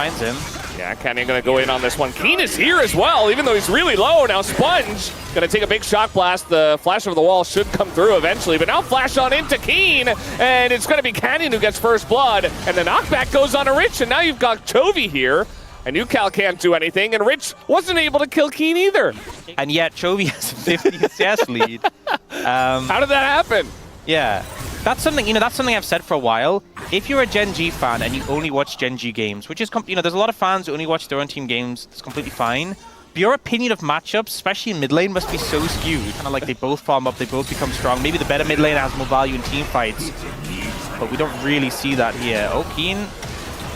Finds him. Yeah, Canyon gonna go in on this one. Keen is here as well, even though he's really low. Now Sponge gonna take a big shock blast. The flash over the wall should come through eventually, but now flash on into Keen, and it's gonna be Canyon who gets first blood, and the knockback goes on to Rich, and now you've got Chovy here, and UCal can't do anything, and Rich wasn't able to kill Keen either. And yet Chovy has a 50 CS lead. How did that happen? Yeah. That's something, that's something I've said for a while. If you're a Gen.G fan and you only watch Gen.G games, which is, there's a lot of fans who only watch their own team games, it's completely fine. But your opinion of matchups, especially in mid lane, must be so skewed. Kind of like they both farm up, they both become strong. Maybe the better mid lane has more value in team fights, but we don't really see that here. Oh, Keen,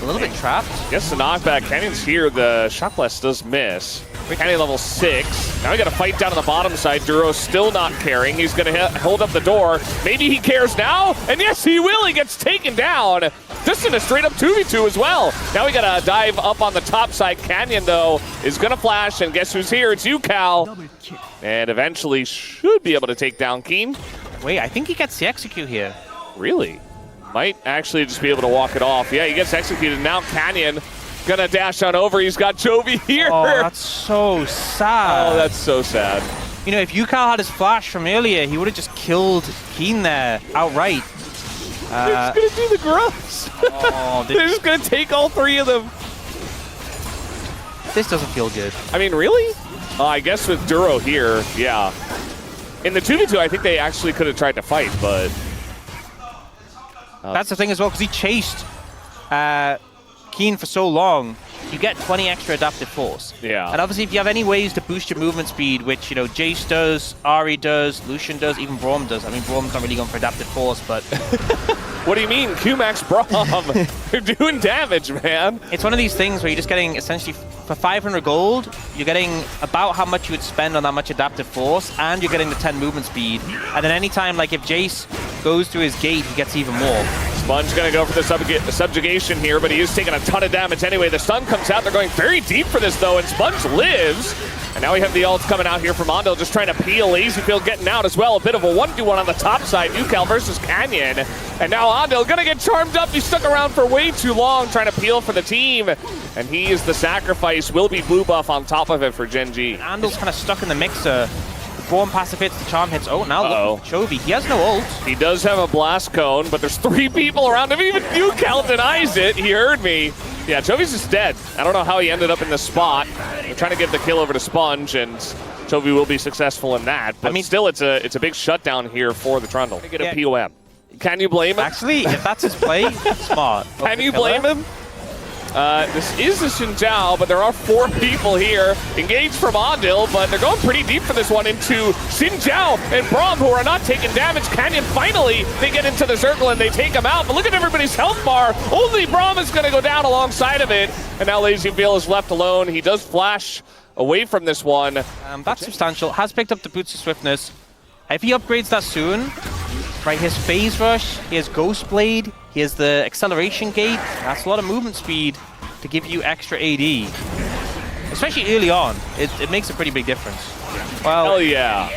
a little bit trapped. Gets the knockback. Canyon's here. The shock blast does miss. Canyon level 6. Now we got to fight down on the bottom side. Duro's still not caring. He's going to hold up the door. Maybe he cares now. And yes, he will. He gets taken down. Just in a straight up 2v2 as well. Now we got to dive up on the top side. Canyon, though, is going to flash. And guess who's here? It's UCal. And eventually should be able to take down Keen. Wait, I think he gets the execute here. Really? Might actually just be able to walk it off. Yeah, he gets executed. Now Canyon gonna dash on over. He's got Chovy here. Oh, that's so sad. Oh, that's so sad. If UCal had his flash from earlier, he would have just killed Keen there outright. They're just gonna do the grubs. Oh, they're just gonna take all 3 of them. This doesn't feel good. I mean, really? I guess with Duro here, yeah. In the 2v2, I think they actually could have tried to fight, but... That's the thing as well, because he chased Keen for so long. You get 20 extra adaptive force. Yeah. And obviously, if you have any ways to boost your movement speed, which, Jace does, Ahri does, Lucian does, even Braum does. I mean, Braum's not really going for adaptive force, but... What do you mean? Q-Max Braum. They're doing damage, man. It's one of these things where you're just getting, essentially, for 500 gold, you're getting about how much you would spend on that much adaptive force, and you're getting the 10 movement speed. And then anytime, like, if Jace goes through his gate, he gets even more. Sponge gonna go for the subjugation here, but he is taking a ton of damage anyway. The stun comes out. They're going very deep for this, though, and Sponge lives. And now we have the ults coming out here from Mondale, just trying to peel. Lazyfield getting out as well. A bit of a 1v1 on the top side. UCal versus Canyon. And now Ondale gonna get charmed up. He stuck around for way too long trying to peel for the team. And he is the sacrifice. Will be blue buff on top of it for Gen.G. Ondale's kind of stuck in the mixer. Braum passive hits, the charm hits. Oh, now look at Chovy. He has no ult. He does have a blast cone, but there's 3 people around him. Even UCal denies it. He heard me. Yeah, Chovy's just dead. I don't know how he ended up in this spot. They're trying to give the kill over to Sponge, and Chovy will be successful in that. But still, it's a big shutdown here for the Trundle. Get a POM. Can you blame him? Actually, if that's his play, smart. Can you blame him? This is a Xin Zhao, but there are 4 people here engaged from Ondale, but they're going pretty deep for this one into Xin Zhao and Braum, who are not taking damage. Canyon, finally, they get into the circle and they take him out, but look at everybody's health bar. Only Braum is going to go down alongside of it, and now Lazyfield is left alone. He does flash away from this one. That's substantial. Has picked up the Boots of Swiftness. If he upgrades that soon, right, his Phase Rush, he has Ghost Blade, he has the Acceleration Gate. That's a lot of movement speed to give you extra AD. Especially early on, it makes a pretty big difference. Well, hell yeah.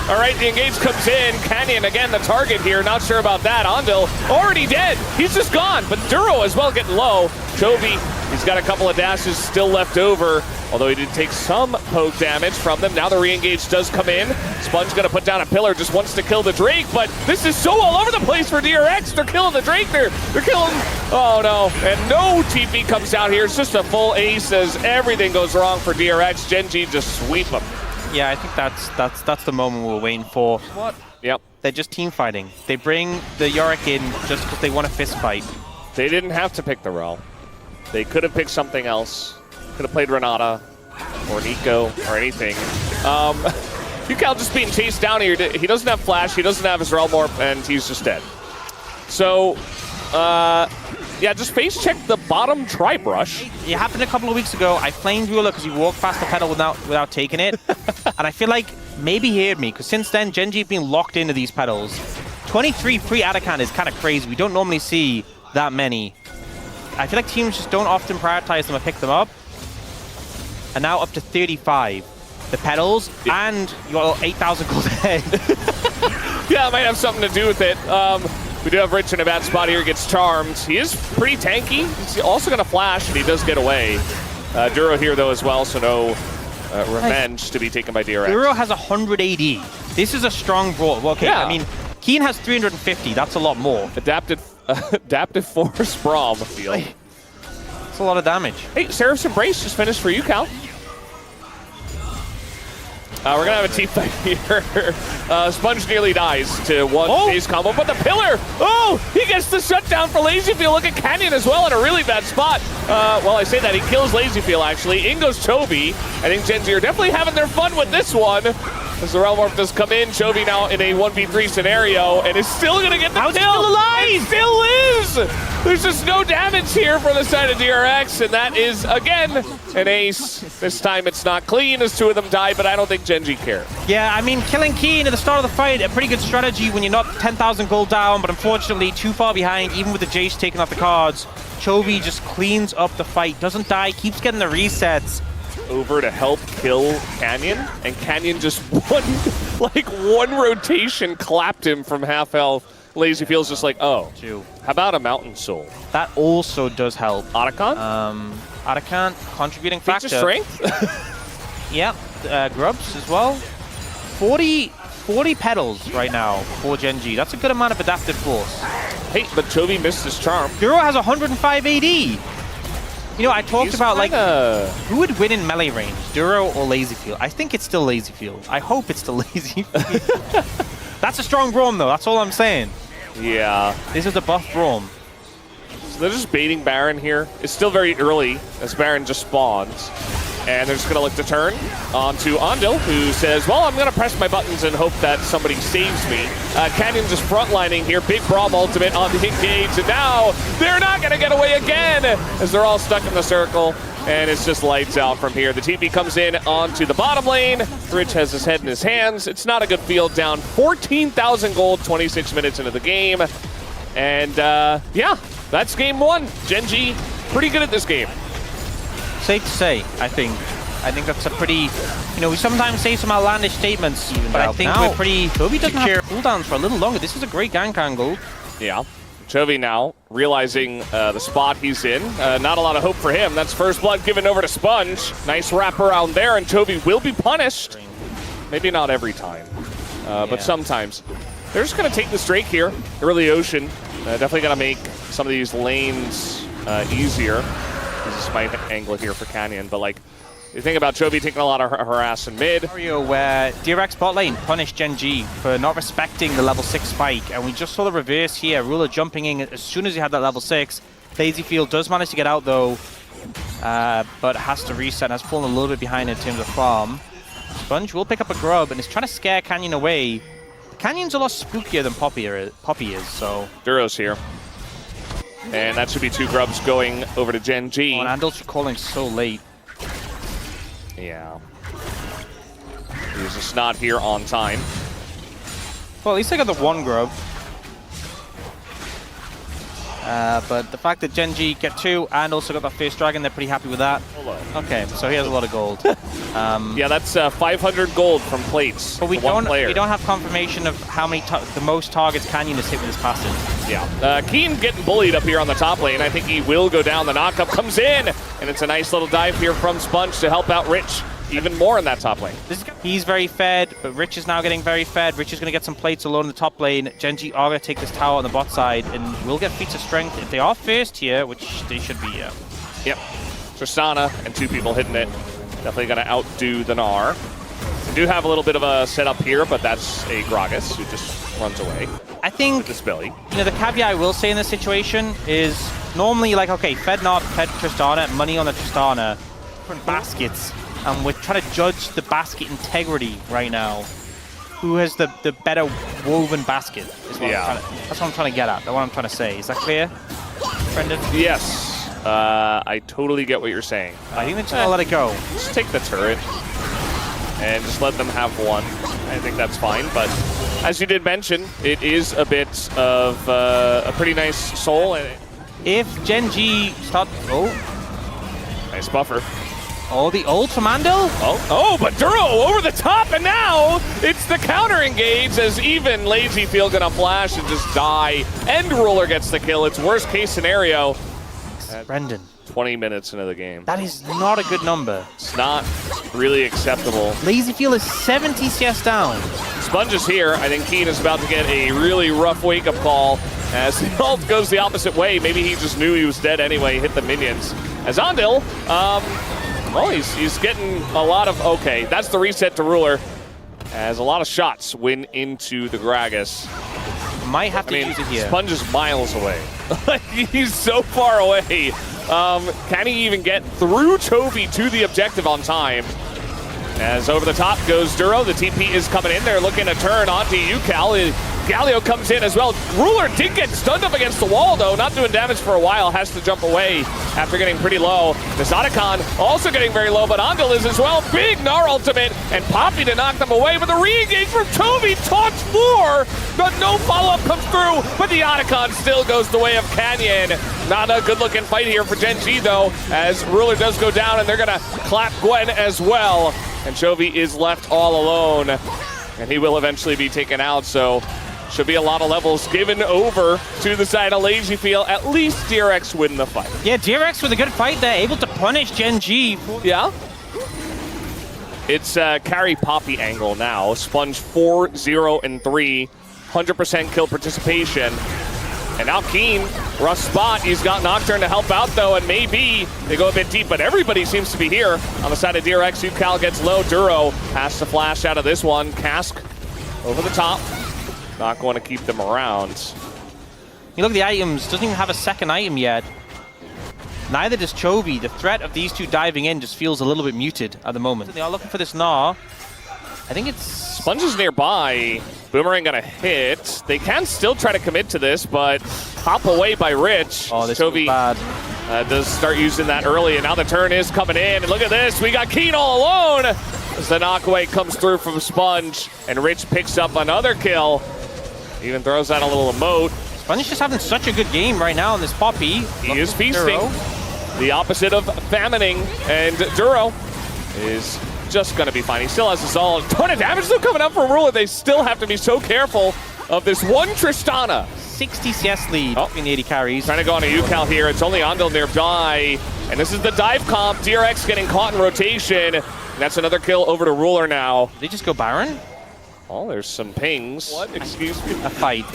All right, the engage comes in. Canyon, again, the target here. Not sure about that. Ondale already dead. He's just gone, but Duro as well getting low. Chovy, he's got a couple of dashes still left over, although he did take some poke damage from them. Now the re-engage does come in. Sponge gonna put down a pillar, just wants to kill the Drake, but this is so all over the place for DRX. They're killing the Drake there. They're killing, oh no. And no TP comes out here. It's just a full ace as everything goes wrong for DRX. Gen.G just sweep them. Yeah, I think that's the moment we're waiting for. What? Yep. They're just team fighting. They bring the Yorick in just because they want a fist fight. They didn't have to pick the Rel. They could have picked something else. Could have played Renata or Nico or anything. UCal just being chased down here. He doesn't have flash. He doesn't have his Rel Morph, and he's just dead. So, yeah, just face check the bottom tri-brush. It happened a couple of weeks ago. I flamed Ruler because he walked past the pedal without taking it. And I feel like maybe he heard me, because since then, Gen.G been locked into these pedals. 23 free Atakan is kind of crazy. We don't normally see that many. I feel like teams just don't often prioritize them or pick them up. And now up to 35. The pedals, and you got 8,000 gold ahead. Yeah, it might have something to do with it. We do have Rich in a bad spot here, gets charmed. He is pretty tanky. He's also going to flash, and he does get away. Duro here, though, as well, so no revenge to be taken by DRX. Duro has 100 AD. This is a strong brawl. Well, okay, Yeah. I mean, Keen has 350. That's a lot more. Adaptive Force Brawl, I feel. That's a lot of damage. Hey, Seraph's Embrace just finished for you, Cal. We're going to have a team fight here. Sponge nearly dies to one phase combo, but the pillar, he gets the shutdown for LazyFeel. Look at Canyon as well in a really bad spot. Well, I say that, he kills LazyFeel, actually. In goes Chovy. I think Gen.G are definitely having their fun with this one. As the Realm Morph does come in, Chovy now in a 1v3 scenario, and is still going to get the kill. Still alive! It still lives! There's just no damage here from the side of DRX, and that is, again, an ace. This time it's not clean as two of them die, but I don't think Gen.G care. Yeah, I mean, killing Keen at the start of the fight, a pretty good strategy when you're not 10,000 gold down, but unfortunately too far behind, even with the Jace taking off the cards. Chovy just cleans up the fight, doesn't die, keeps getting the resets. Over to help kill Canyon, and Canyon just one rotation clapped him from half health. LazyFeel's just like, oh, how about a Mountain Soul? That also does help. Otacon? Otacon, contributing factor. Feature strength? Yeah, Grubs as well. 40 petals right now for Gen.G. That's a good amount of adaptive force. Hey, but Chovy missed his charm. Duro has 105 AD. You know, I talked about, like, who would win in melee range, Duro or LazyFeel? I think it's still LazyFeel. I hope it's still LazyFeel. That's a strong Braum, though. That's all I'm saying. Yeah. This is the buff Braum. So they're just baiting Baron here. It's still very early as Baron just spawns. And they're just going to look to turn onto Ondil, who says, well, I'm going to press my buttons and hope that somebody saves me. Canyon just frontlining here. Big Braum ultimate on the engage. And now they're not going to get away again as they're all stuck in the circle. And it's just lights out from here. The TP comes in onto the bottom lane. Rich has his head in his hands. It's not a good field, down 14,000 gold, 26 minutes into the game. And yeah, that's game one. Gen.G pretty good at this game. Safe to say, I think. I think that's a pretty, you know, we sometimes say some outlandish statements, but I think we're pretty, Chovy doesn't have cooldowns for a little longer. This is a great gank angle. Yeah. Chovy now realizing the spot he's in. Not a lot of hope for him. That's first blood given over to Sponge. Nice wrap around there, and Chovy will be punished. Maybe not every time, but sometimes. They're just going to take this Drake here, early Ocean. Definitely going to make some of these lanes easier. This is my angle here for Canyon, but like, you think about Chovy taking a lot of harass in mid. Scenario where DRX bot lane punished Gen.G for not respecting the level 6 spike, and we just saw the reverse here. Ruler jumping in as soon as he had that level 6. LazyFeel does manage to get out though, but has to reset, has fallen a little bit behind in terms of farm. Sponge will pick up a grub and is trying to scare Canyon away. Canyon's a lot spookier than Poppy is, so. Duro's here. And that should be 2 grubs going over to Gen.G. Oh, and Andal's calling so late. Yeah. He's just not here on time. Well, at least I got the 1 grub. But the fact that Gen.G get 2 and also got that first dragon, they're pretty happy with that. Okay, so he has a lot of gold. Yeah, that's 500 gold from plates. But we don't have confirmation of how many the most targets Canyon has hit with his passive. Yeah. Keen getting bullied up here on the top lane. I think he will go down. The knockup comes in, and it's a nice little dive here from Sponge to help out Rich even more in that top lane. He's very fed, but Rich is now getting very fed. Rich is going to get some plates alone in the top lane. Gen.G are going to take this tower on the bot side, and will get feats of strength if they are first here, which they should be, yeah. Yep. Tristana and 2 people hitting it. Definitely going to outdo the Gnar. We do have a little bit of a setup here, but that's a Gragas who just runs away. I think, this Billy. You know, the caveat I will say in this situation is normally like, okay, fed Gnar, fed Tristana, money on the Tristana, different baskets. And we're trying to judge the basket integrity right now. Who has the better woven basket? Is what that's what I'm trying to get at. That's what I'm trying to say. Is that clear, Brendan? Yes. I totally get what you're saying. I think they're just going to let it go. Just take the turret and just let them have one. I think that's fine. But as you did mention, it is a bit of a pretty nice soul. If Gen.G start... Oh. Nice buffer. Oh, the ult from Andil? Oh, but Duro over the top, and now it's the counter engage as even LazyField gonna flash and just die. And Ruler gets the kill. It's worst case scenario. Brendan. 20 minutes into the game. That is not a good number. It's not really acceptable. LazyField is 70 CS down. Sponge is here. I think Keen is about to get a really rough wake-up call as the ult goes the opposite way. Maybe he just knew he was dead anyway, hit the minions. As Andil, well, he's getting a lot of, okay, that's the reset to Ruler. As a lot of shots win into the Gragas. Might have to use it here. Sponge is miles away. He's so far away. Can he even get through Chovy to the objective on time? As over the top goes Duro. The TP is coming in. They're looking to turn onto UCal. Galio comes in as well. Ruler did get stunned up against the wall, though. Not doing damage for a while. Has to jump away after getting pretty low. Nizadekan also getting very low, but Andil is as well. Big Gnar ultimate, and Poppy to knock them away. But the re-engage from Chovy taunts more, but no follow-up comes through. But the Otacon still goes the way of Canyon. Not a good-looking fight here for Gen.G, though, as Ruler does go down, and they're going to clap Gwen as well. And Chovy is left all alone, and he will eventually be taken out, so should be a lot of levels given over to the side of LazyField. At least DRX win the fight. Yeah, DRX with a good fight there, able to punish Gen.G. Yeah. It's carry Poppy angle now. Sponge 4-0-3, 100% kill participation. And now Keen, rough spot. He's got Nocturne to help out, though, and maybe they go a bit deep, but everybody seems to be here. On the side of DRX, UCal gets low. Duro has to flash out of this one. Cask over the top. Not going to keep them around. You look at the items, doesn't even have a second item yet. Neither does Chovy. The threat of these two diving in just feels a little bit muted at the moment. They are looking for this Gnar. I think it's... Sponge is nearby. Boomerang gonna hit. They can still try to commit to this, but hop away by Rich. Oh, this Chovy is bad. Does start using that early, and now the turn is coming in. And look at this, we got Keen all alone. As the knockaway comes through from Sponge, and Rich picks up another kill. Even throws out a little emote. Sponge is just having such a good game right now on this Poppy. He is feasting. The opposite of famining, and Duro is just gonna be fine. He still has a solid ton of damage still coming up from Ruler. They still have to be so careful of this one Tristana. 60 CS lead between the 80 carries. Trying to go on a UCal here. It's only Andil nearby. And this is the dive comp. DRX getting caught in rotation. That's another kill over to Ruler now. Did they just go Baron? Oh, there's some pings. What? Excuse me. A fight.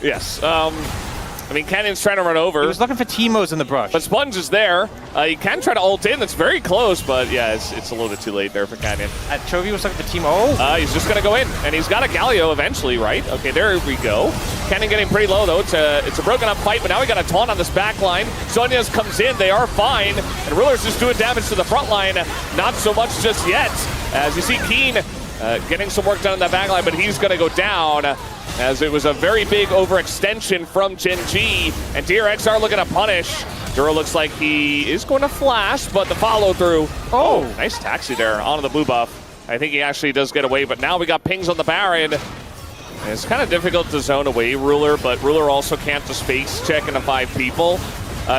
Yes. I mean, Canyon's trying to run over. He was looking for Teemos in the brush. But Sponge is there. He can try to ult in. That's very close, but yeah, it's a little bit too late there for Canyon. Chovy was looking for Teemo. He's just going to go in, and he's got a Galio eventually, right? Okay, there we go. Canyon getting pretty low, though. It's a broken up fight, but now we got a taunt on this back line. Sonya's comes in. They are fine, and Ruler's just doing damage to the front line. Not so much just yet. As you see Keen getting some work done in that back line, but he's going to go down. As it was a very big overextension from Gen.G, and DRX are looking to punish. Duro looks like he is going to flash, but the follow-through. Oh, nice taxi there onto the blue buff. I think he actually does get away, but now we got pings on the Baron. And it's kind of difficult to zone away Ruler, but Ruler also can't just face check into 5 people.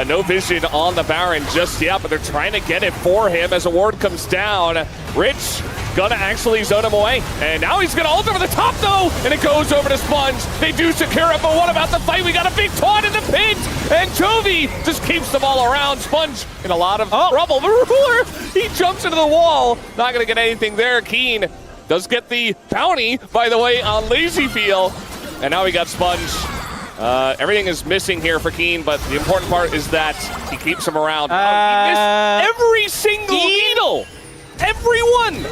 No vision on the Baron just yet, but they're trying to get it for him as a ward comes down. Rich gonna actually zone him away. And now he's gonna ult over the top though, and it goes over to Sponge. They do secure it, but what about the fight? We got a big taunt in the pit, and Chovy just keeps them all around. Sponge in a lot of trouble. The Ruler, he jumps into the wall. Not gonna get anything there. Keen does get the bounty, by the way, on LazyField. And now we got Sponge. Everything is missing here for Keen, but the important part is that he keeps him around. He missed every single needle! Every one!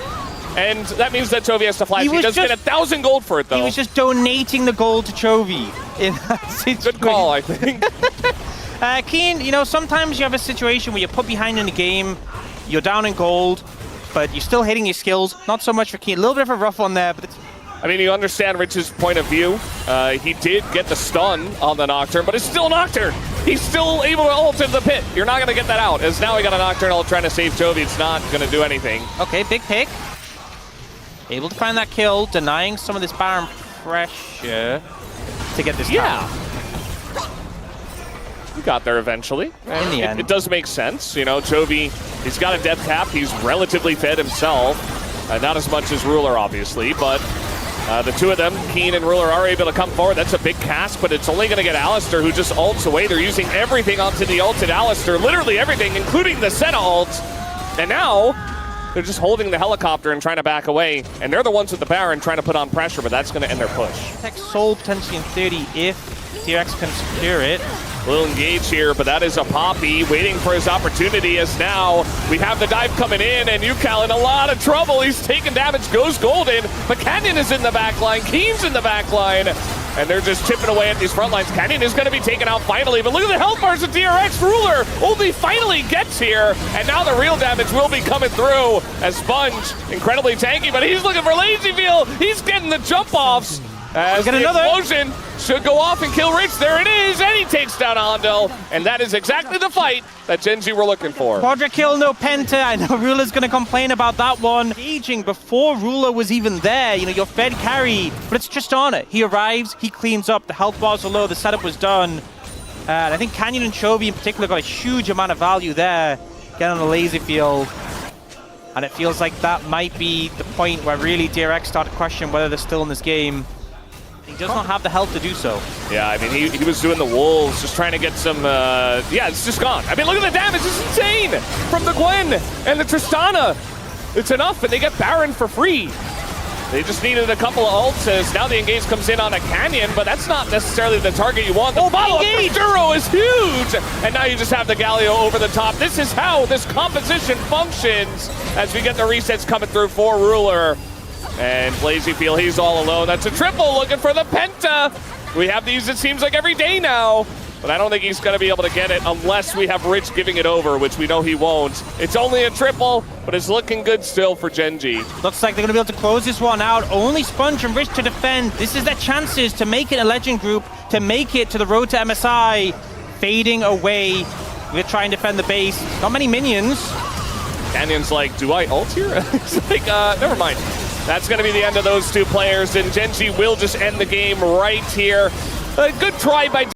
And that means that Chovy has to flash. He does get 1,000 gold for it, though. He was just donating the gold to Chovy in that situation. Good call, I think. Keen, you know, sometimes you have a situation where you're put behind in the game, you're down in gold, but you're still hitting your skills. Not so much for Keen. A little bit of a rough one there, but it's... I mean, you understand Rich's point of view. He did get the stun on the Nocturne, but it's still Nocturne. He's still able to ult into the pit. You're not going to get that out. As now we got a Nocturne ult trying to save Chovy. It's not going to do anything. Okay, big pick. Able to find that kill, denying some of this Baron pressure to get this Yeah. We got there eventually. In the end. It does make sense. You know, Chovy, he's got a death cap. He's relatively fed himself. Not as much as Ruler, obviously, but the two of them, Keen and Ruler, are able to come forward. That's a big cast, but it's only going to get Alistar, who just ults away. They're using everything onto the ulted Alistar, literally everything, including the Senna ult. And now, they're just holding the helicopter and trying to back away. And they're the ones with the Baron trying to put on pressure, but that's going to end their push. Tech Soul potentially in 30 if DRX can secure it. Little engage here, but that is a Poppy waiting for his opportunity, as now we have the dive coming in, and Yukal in a lot of trouble. He's taking damage, goes golden, but Canyon is in the back line, Keen's in the back line, and they're just chipping away at these front lines. Canyon is going to be taken out finally, but look at the health bars of DRX. Ruler only finally gets here, and now the real damage will be coming through as Sponge, incredibly tanky, but he's looking for LazyFeel. He's getting the jump offs. As the explosion should go off and kill Rich. There it is, and he takes down Hondo. And that is exactly the fight that Gen.G were looking for. Quadra kill, no Penta. I know Ruler's going to complain about that one. Engaging before Ruler was even there. You know, your Fed carry, but it's just on it. He arrives, he cleans up, the health bars are low, the setup was done. And I think Canyon and Chovy in particular got a huge amount of value there. Get on the LazyFeel. And it feels like that might be the point where really DRX started questioning whether they're still in this game. He does not have the health to do so. Yeah, I mean, he was doing the Wolves, just trying to get some, yeah, it's just gone. I mean, look at the damage, it's insane! From the Gwen and the Tristana. It's enough, and they get Baron for free. They just needed a couple of ults as now the engage comes in on a Canyon, but that's not necessarily the target you want. The follow-up from Duro is huge! And now you just have the Galio over the top. This is how this composition functions as we get the resets coming through for Ruler. And LazyFeel, he's all alone. That's a triple, looking for the Penta. We have these, it seems like, every day now. But I don't think he's going to be able to get it unless we have Rich giving it over, which we know he won't. It's only a triple, but it's looking good still for Gen.G. Looks like they're going to be able to close this one out. Only Sponge and Rich to defend. This is their chances to make it a Legend group, to make it to the road to MSI. Fading away. We're trying to defend the base. Not many minions. Canyon's like, do I ult here? It's like, never mind. That's going to be the end of those two players, and Gen.G will just end the game right here. A good try by